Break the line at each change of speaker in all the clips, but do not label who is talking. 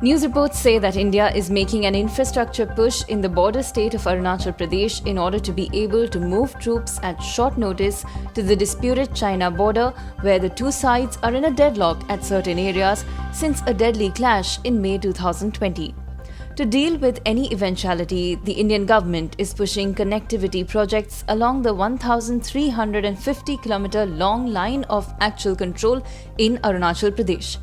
News reports say that India is making an infrastructure push in the border state of Arunachal Pradesh in order to be able to move troops at short notice to the disputed China border, where the two sides are in a deadlock at certain areas since a deadly clash in May 2020. To deal with any eventuality, the Indian government is pushing connectivity projects along the 1,350-kilometer long line of actual control in Arunachal Pradesh.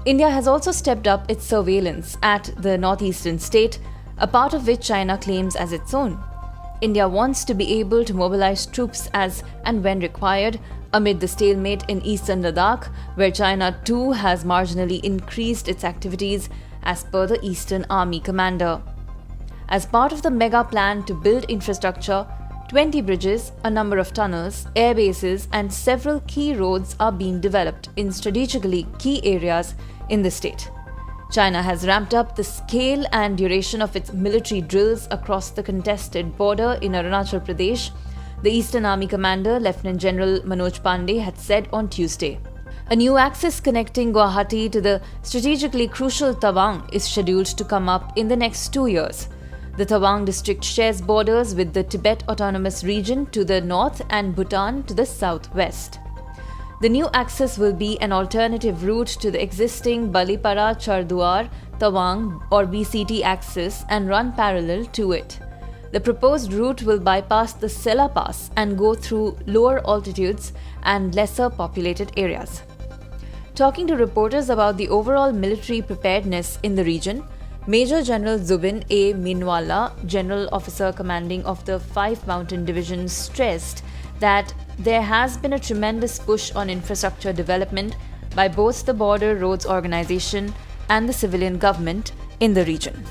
India has also stepped up its surveillance at the northeastern state, a part of which China claims as its own. India wants to be able to mobilize troops as and when required amid the stalemate in eastern Ladakh, where China too has marginally increased its activities, as per the Eastern Army commander. As part of the mega plan to build infrastructure, 20 bridges, a number of tunnels, air bases, and several key roads are being developed in strategically key areas in the state. China has ramped up the scale and duration of its military drills across the contested border in Arunachal Pradesh, the Eastern Army commander, Lieutenant General Manoj Pandey, had said on Tuesday. A new axis connecting Guwahati to the strategically crucial Tawang is scheduled to come up in the next 2 years. The Tawang district shares borders with the Tibet Autonomous Region to the north and Bhutan to the southwest. The new axis will be an alternative route to the existing Balipara Charduar Tawang or BCT axis and run parallel to it. The proposed route will bypass the Sela Pass and go through lower altitudes and lesser populated areas. Talking to reporters about the overall military preparedness in the region, Major General Zubin A. Minwala, General Officer Commanding of the 5 Mountain Division, stressed that there has been a tremendous push on infrastructure development by both the Border Roads Organization and the civilian government in the region.